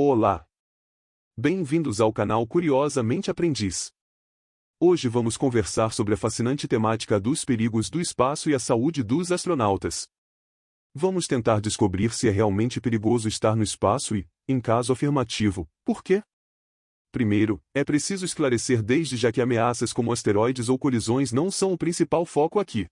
Olá! Bem-vindos ao canal Curiosamente Aprendiz. Hoje vamos conversar sobre a fascinante temática dos perigos do espaço e a saúde dos astronautas. Vamos tentar descobrir se é realmente perigoso estar no espaço e, em caso afirmativo, por quê? Primeiro, é preciso esclarecer desde já que ameaças como asteroides ou colisões não são o principal foco aqui.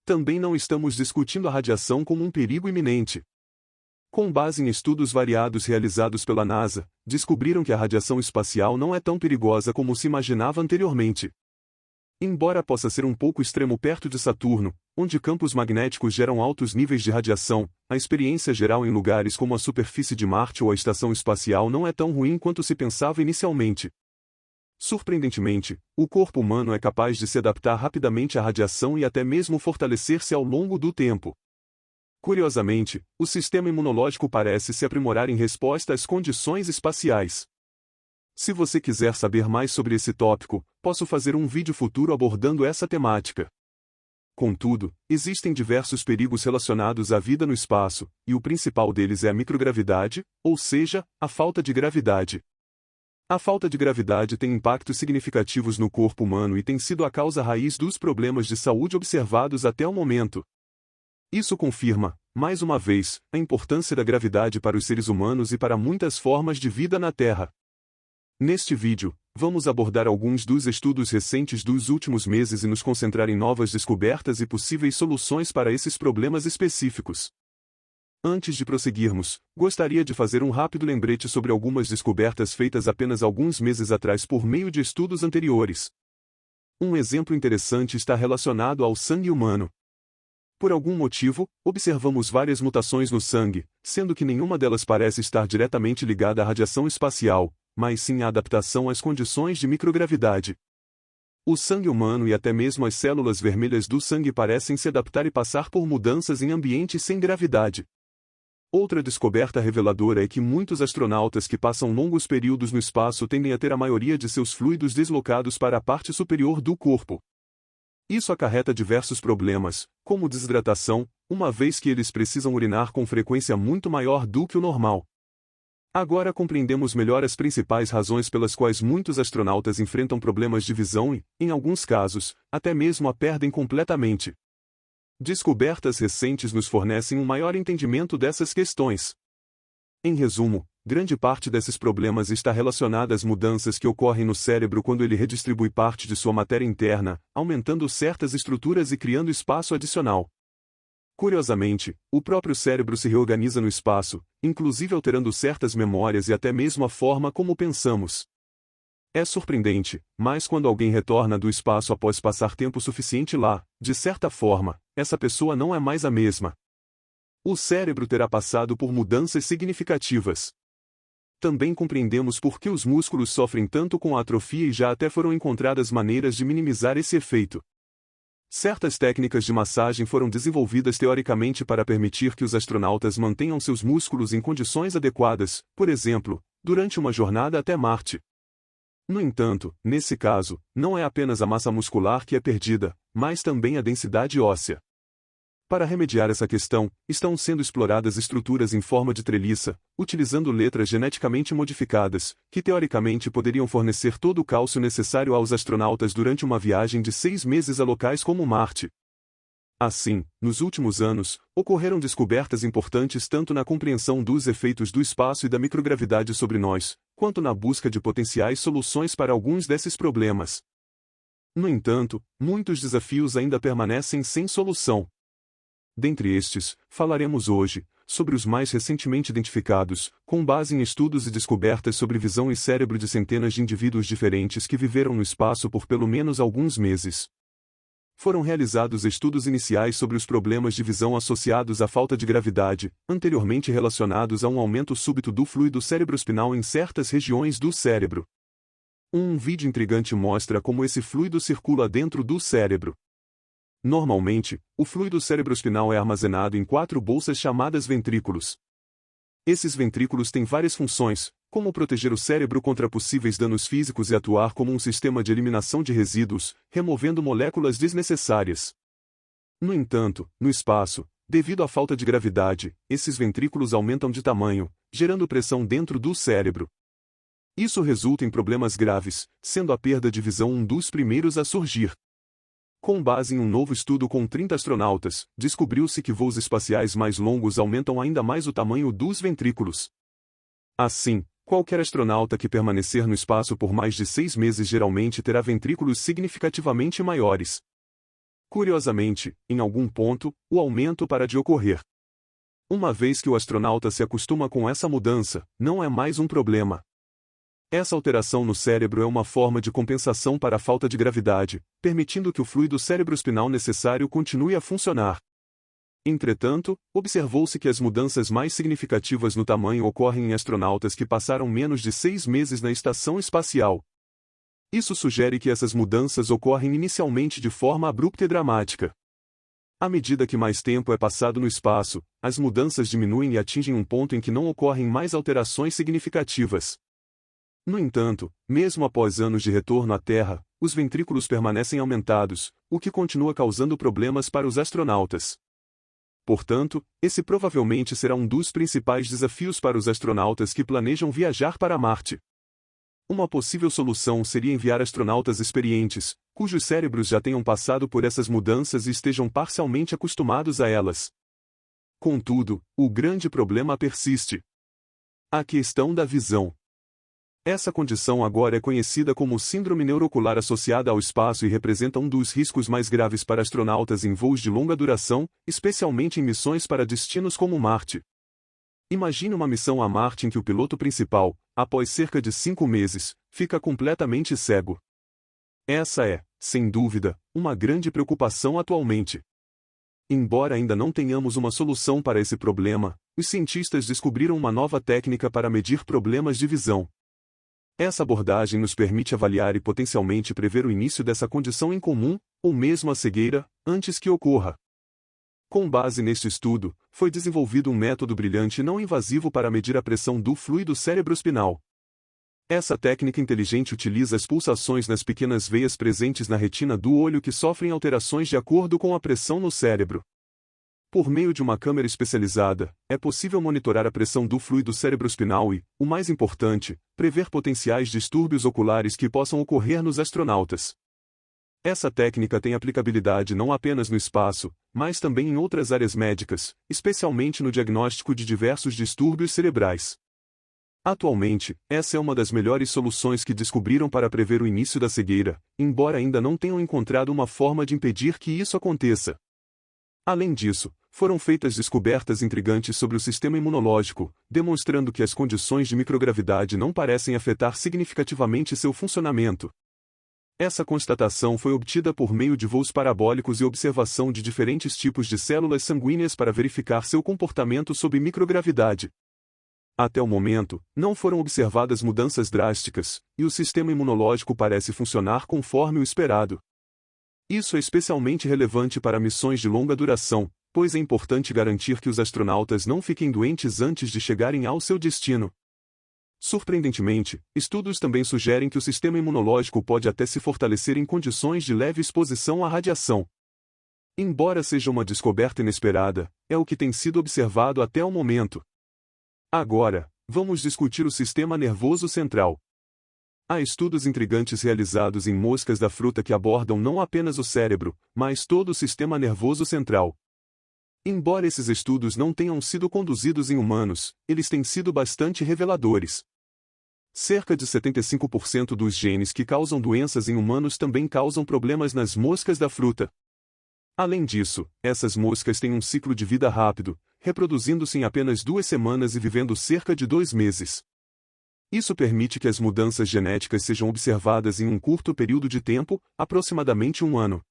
Também não estamos discutindo a radiação como um perigo iminente. Com base em estudos variados realizados pela NASA, descobriram que a radiação espacial não é tão perigosa como se imaginava anteriormente. Embora possa ser um pouco extremo perto de Saturno, onde campos magnéticos geram altos níveis de radiação, a experiência geral em lugares como a superfície de Marte ou a estação espacial não é tão ruim quanto se pensava inicialmente. Surpreendentemente, o corpo humano é capaz de se adaptar rapidamente à radiação e até mesmo fortalecer-se ao longo do tempo. Curiosamente, o sistema imunológico parece se aprimorar em resposta às condições espaciais. Se você quiser saber mais sobre esse tópico, posso fazer um vídeo futuro abordando essa temática. Contudo, existem diversos perigos relacionados à vida no espaço, e o principal deles é a microgravidade, ou seja, a falta de gravidade. A falta de gravidade tem impactos significativos no corpo humano e tem sido a causa raiz dos problemas de saúde observados até o momento. Isso confirma, mais uma vez, a importância da gravidade para os seres humanos e para muitas formas de vida na Terra. Neste vídeo, vamos abordar alguns dos estudos recentes dos últimos meses e nos concentrar em novas descobertas e possíveis soluções para esses problemas específicos. Antes de prosseguirmos, gostaria de fazer um rápido lembrete sobre algumas descobertas feitas apenas alguns meses atrás por meio de estudos anteriores. Um exemplo interessante está relacionado ao sangue humano. Por algum motivo, observamos várias mutações no sangue, sendo que nenhuma delas parece estar diretamente ligada à radiação espacial, mas sim à adaptação às condições de microgravidade. O sangue humano e até mesmo as células vermelhas do sangue parecem se adaptar e passar por mudanças em ambientes sem gravidade. Outra descoberta reveladora é que muitos astronautas que passam longos períodos no espaço tendem a ter a maioria de seus fluidos deslocados para a parte superior do corpo. Isso acarreta diversos problemas, como desidratação, uma vez que eles precisam urinar com frequência muito maior do que o normal. Agora compreendemos melhor as principais razões pelas quais muitos astronautas enfrentam problemas de visão e, em alguns casos, até mesmo a perdem completamente. Descobertas recentes nos fornecem um maior entendimento dessas questões. Em resumo, grande parte desses problemas está relacionada às mudanças que ocorrem no cérebro quando ele redistribui parte de sua matéria interna, aumentando certas estruturas e criando espaço adicional. Curiosamente, o próprio cérebro se reorganiza no espaço, inclusive alterando certas memórias e até mesmo a forma como pensamos. É surpreendente, mas quando alguém retorna do espaço após passar tempo suficiente lá, de certa forma, essa pessoa não é mais a mesma. O cérebro terá passado por mudanças significativas. Também compreendemos por que os músculos sofrem tanto com a atrofia e já até foram encontradas maneiras de minimizar esse efeito. Certas técnicas de massagem foram desenvolvidas teoricamente para permitir que os astronautas mantenham seus músculos em condições adequadas, por exemplo, durante uma jornada até Marte. No entanto, nesse caso, não é apenas a massa muscular que é perdida, mas também a densidade óssea. Para remediar essa questão, estão sendo exploradas estruturas em forma de treliça, utilizando letras geneticamente modificadas, que teoricamente poderiam fornecer todo o cálcio necessário aos astronautas durante uma viagem de 6 meses a locais como Marte. Assim, nos últimos anos, ocorreram descobertas importantes tanto na compreensão dos efeitos do espaço e da microgravidade sobre nós, quanto na busca de potenciais soluções para alguns desses problemas. No entanto, muitos desafios ainda permanecem sem solução. Dentre estes, falaremos hoje sobre os mais recentemente identificados, com base em estudos e descobertas sobre visão e cérebro de centenas de indivíduos diferentes que viveram no espaço por pelo menos alguns meses. Foram realizados estudos iniciais sobre os problemas de visão associados à falta de gravidade, anteriormente relacionados a um aumento súbito do fluido cerebroespinal em certas regiões do cérebro. Um vídeo intrigante mostra como esse fluido circula dentro do cérebro. Normalmente, o fluido cerebroespinal é armazenado em 4 bolsas chamadas ventrículos. Esses ventrículos têm várias funções, como proteger o cérebro contra possíveis danos físicos e atuar como um sistema de eliminação de resíduos, removendo moléculas desnecessárias. No entanto, no espaço, devido à falta de gravidade, esses ventrículos aumentam de tamanho, gerando pressão dentro do cérebro. Isso resulta em problemas graves, sendo a perda de visão um dos primeiros a surgir. Com base em um novo estudo com 30 astronautas, descobriu-se que voos espaciais mais longos aumentam ainda mais o tamanho dos ventrículos. Assim, qualquer astronauta que permanecer no espaço por mais de 6 meses geralmente terá ventrículos significativamente maiores. Curiosamente, em algum ponto, o aumento para de ocorrer. Uma vez que o astronauta se acostuma com essa mudança, não é mais um problema. Essa alteração no cérebro é uma forma de compensação para a falta de gravidade, permitindo que o fluido cerebroespinal necessário continue a funcionar. Entretanto, observou-se que as mudanças mais significativas no tamanho ocorrem em astronautas que passaram menos de 6 meses na estação espacial. Isso sugere que essas mudanças ocorrem inicialmente de forma abrupta e dramática. À medida que mais tempo é passado no espaço, as mudanças diminuem e atingem um ponto em que não ocorrem mais alterações significativas. No entanto, mesmo após anos de retorno à Terra, os ventrículos permanecem aumentados, o que continua causando problemas para os astronautas. Portanto, esse provavelmente será um dos principais desafios para os astronautas que planejam viajar para Marte. Uma possível solução seria enviar astronautas experientes, cujos cérebros já tenham passado por essas mudanças e estejam parcialmente acostumados a elas. Contudo, o grande problema persiste: a questão da visão. Essa condição agora é conhecida como síndrome neuroocular associada ao espaço e representa um dos riscos mais graves para astronautas em voos de longa duração, especialmente em missões para destinos como Marte. Imagine uma missão a Marte em que o piloto principal, após cerca de 5 meses, fica completamente cego. Essa é, sem dúvida, uma grande preocupação atualmente. Embora ainda não tenhamos uma solução para esse problema, os cientistas descobriram uma nova técnica para medir problemas de visão. Essa abordagem nos permite avaliar e potencialmente prever o início dessa condição incomum, ou mesmo a cegueira, antes que ocorra. Com base neste estudo, foi desenvolvido um método brilhante e não invasivo para medir a pressão do fluido cerebroespinal. Essa técnica inteligente utiliza as pulsações nas pequenas veias presentes na retina do olho que sofrem alterações de acordo com a pressão no cérebro. Por meio de uma câmera especializada, é possível monitorar a pressão do fluido cerebroespinal e, o mais importante, prever potenciais distúrbios oculares que possam ocorrer nos astronautas. Essa técnica tem aplicabilidade não apenas no espaço, mas também em outras áreas médicas, especialmente no diagnóstico de diversos distúrbios cerebrais. Atualmente, essa é uma das melhores soluções que descobriram para prever o início da cegueira, embora ainda não tenham encontrado uma forma de impedir que isso aconteça. Além disso, foram feitas descobertas intrigantes sobre o sistema imunológico, demonstrando que as condições de microgravidade não parecem afetar significativamente seu funcionamento. Essa constatação foi obtida por meio de voos parabólicos e observação de diferentes tipos de células sanguíneas para verificar seu comportamento sob microgravidade. Até o momento, não foram observadas mudanças drásticas, e o sistema imunológico parece funcionar conforme o esperado. Isso é especialmente relevante para missões de longa duração, pois é importante garantir que os astronautas não fiquem doentes antes de chegarem ao seu destino. Surpreendentemente, estudos também sugerem que o sistema imunológico pode até se fortalecer em condições de leve exposição à radiação. Embora seja uma descoberta inesperada, é o que tem sido observado até o momento. Agora, vamos discutir o sistema nervoso central. Há estudos intrigantes realizados em moscas da fruta que abordam não apenas o cérebro, mas todo o sistema nervoso central. Embora esses estudos não tenham sido conduzidos em humanos, eles têm sido bastante reveladores. Cerca de 75% dos genes que causam doenças em humanos também causam problemas nas moscas da fruta. Além disso, essas moscas têm um ciclo de vida rápido, reproduzindo-se em apenas 2 semanas e vivendo cerca de 2 meses. Isso permite que as mudanças genéticas sejam observadas em um curto período de tempo, aproximadamente 1 ano.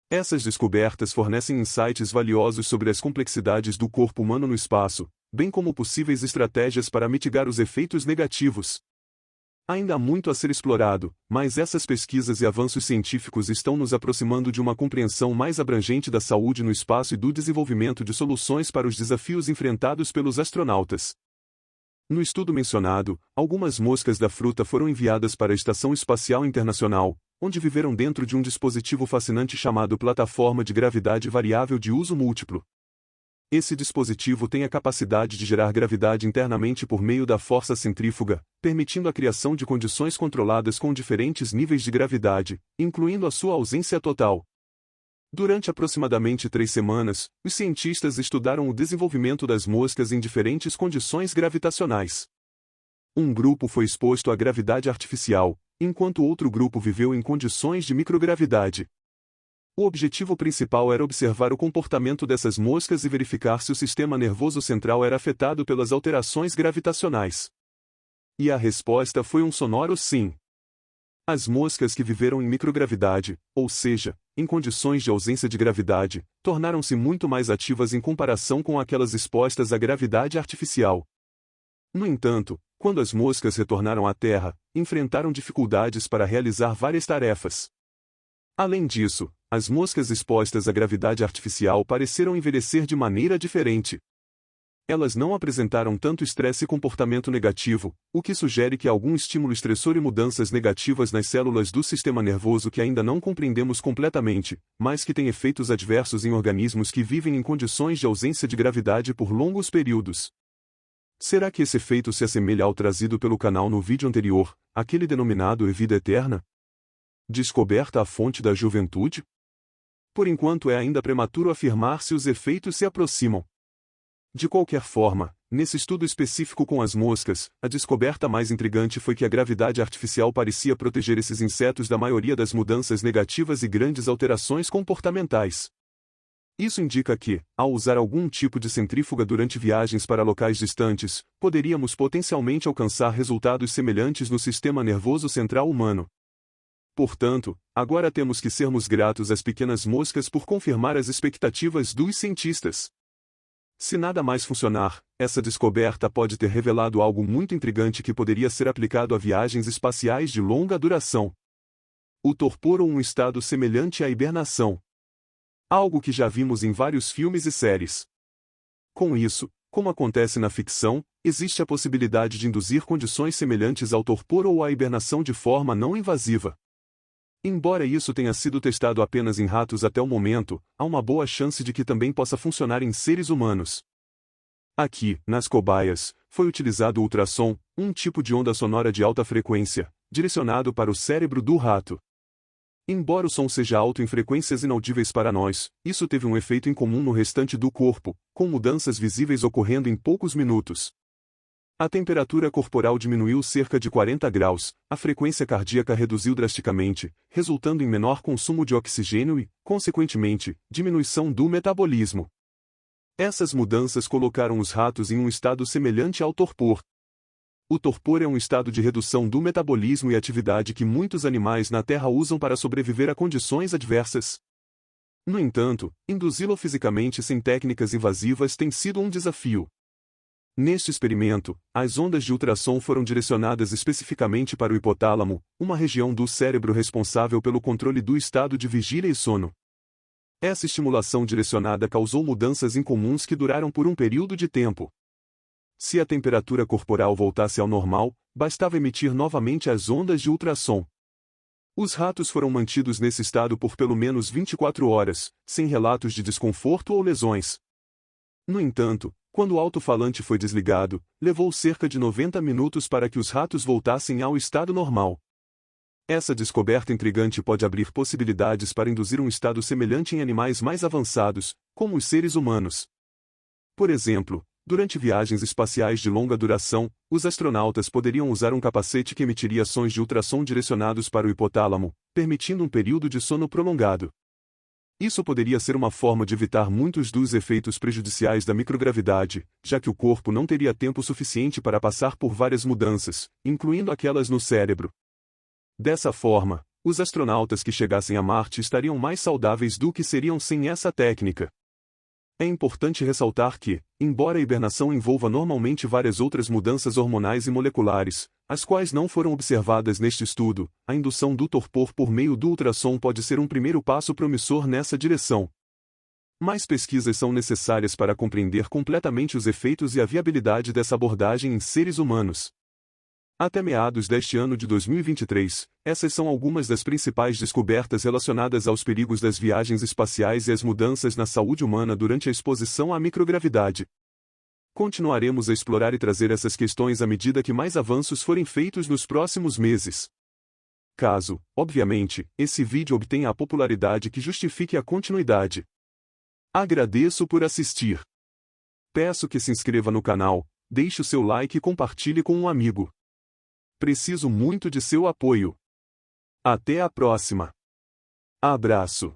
Essas descobertas fornecem insights valiosos sobre as complexidades do corpo humano no espaço, bem como possíveis estratégias para mitigar os efeitos negativos. Ainda há muito a ser explorado, mas essas pesquisas e avanços científicos estão nos aproximando de uma compreensão mais abrangente da saúde no espaço e do desenvolvimento de soluções para os desafios enfrentados pelos astronautas. No estudo mencionado, algumas moscas da fruta foram enviadas para a Estação Espacial Internacional, onde viveram dentro de um dispositivo fascinante chamado Plataforma de Gravidade Variável de Uso Múltiplo. Esse dispositivo tem a capacidade de gerar gravidade internamente por meio da força centrífuga, permitindo a criação de condições controladas com diferentes níveis de gravidade, incluindo a sua ausência total. Durante aproximadamente 3 semanas, os cientistas estudaram o desenvolvimento das moscas em diferentes condições gravitacionais. Um grupo foi exposto à gravidade artificial, enquanto outro grupo viveu em condições de microgravidade. O objetivo principal era observar o comportamento dessas moscas e verificar se o sistema nervoso central era afetado pelas alterações gravitacionais. E a resposta foi um sonoro sim. As moscas que viveram em microgravidade, ou seja, em condições de ausência de gravidade, tornaram-se muito mais ativas em comparação com aquelas expostas à gravidade artificial. No entanto, quando as moscas retornaram à Terra, enfrentaram dificuldades para realizar várias tarefas. Além disso, as moscas expostas à gravidade artificial pareceram envelhecer de maneira diferente. Elas não apresentaram tanto estresse e comportamento negativo, o que sugere que algum estímulo estressor e mudanças negativas nas células do sistema nervoso que ainda não compreendemos completamente, mas que têm efeitos adversos em organismos que vivem em condições de ausência de gravidade por longos períodos. Será que esse efeito se assemelha ao trazido pelo canal no vídeo anterior, aquele denominado vida eterna? Descoberta a fonte da juventude? Por enquanto é ainda prematuro afirmar se os efeitos se aproximam. De qualquer forma, nesse estudo específico com as moscas, a descoberta mais intrigante foi que a gravidade artificial parecia proteger esses insetos da maioria das mudanças negativas e grandes alterações comportamentais. Isso indica que, ao usar algum tipo de centrífuga durante viagens para locais distantes, poderíamos potencialmente alcançar resultados semelhantes no sistema nervoso central humano. Portanto, agora temos que sermos gratos às pequenas moscas por confirmar as expectativas dos cientistas. Se nada mais funcionar, essa descoberta pode ter revelado algo muito intrigante que poderia ser aplicado a viagens espaciais de longa duração. O torpor ou um estado semelhante à hibernação. Algo que já vimos em vários filmes e séries. Com isso, como acontece na ficção, existe a possibilidade de induzir condições semelhantes ao torpor ou à hibernação de forma não invasiva. Embora isso tenha sido testado apenas em ratos até o momento, há uma boa chance de que também possa funcionar em seres humanos. Aqui, nas cobaias, foi utilizado o ultrassom, um tipo de onda sonora de alta frequência, direcionado para o cérebro do rato. Embora o som seja alto em frequências inaudíveis para nós, isso teve um efeito incomum no restante do corpo, com mudanças visíveis ocorrendo em poucos minutos. A temperatura corporal diminuiu cerca de 40 graus, a frequência cardíaca reduziu drasticamente, resultando em menor consumo de oxigênio e, consequentemente, diminuição do metabolismo. Essas mudanças colocaram os ratos em um estado semelhante ao torpor. O torpor é um estado de redução do metabolismo e atividade que muitos animais na Terra usam para sobreviver a condições adversas. No entanto, induzi-lo fisicamente sem técnicas invasivas tem sido um desafio. Neste experimento, as ondas de ultrassom foram direcionadas especificamente para o hipotálamo, uma região do cérebro responsável pelo controle do estado de vigília e sono. Essa estimulação direcionada causou mudanças incomuns que duraram por um período de tempo. Se a temperatura corporal voltasse ao normal, bastava emitir novamente as ondas de ultrassom. Os ratos foram mantidos nesse estado por pelo menos 24 horas, sem relatos de desconforto ou lesões. No entanto, quando o alto-falante foi desligado, levou cerca de 90 minutos para que os ratos voltassem ao estado normal. Essa descoberta intrigante pode abrir possibilidades para induzir um estado semelhante em animais mais avançados, como os seres humanos. Por exemplo, durante viagens espaciais de longa duração, os astronautas poderiam usar um capacete que emitiria sons de ultrassom direcionados para o hipotálamo, permitindo um período de sono prolongado. Isso poderia ser uma forma de evitar muitos dos efeitos prejudiciais da microgravidade, já que o corpo não teria tempo suficiente para passar por várias mudanças, incluindo aquelas no cérebro. Dessa forma, os astronautas que chegassem a Marte estariam mais saudáveis do que seriam sem essa técnica. É importante ressaltar que, embora a hibernação envolva normalmente várias outras mudanças hormonais e moleculares, as quais não foram observadas neste estudo, a indução do torpor por meio do ultrassom pode ser um primeiro passo promissor nessa direção. Mais pesquisas são necessárias para compreender completamente os efeitos e a viabilidade dessa abordagem em seres humanos. Até meados deste ano de 2023, essas são algumas das principais descobertas relacionadas aos perigos das viagens espaciais e as mudanças na saúde humana durante a exposição à microgravidade. Continuaremos a explorar e trazer essas questões à medida que mais avanços forem feitos nos próximos meses. Caso, obviamente, esse vídeo obtenha a popularidade que justifique a continuidade. Agradeço por assistir. Peço que se inscreva no canal, deixe o seu like e compartilhe com um amigo. Preciso muito de seu apoio. Até a próxima. Abraço.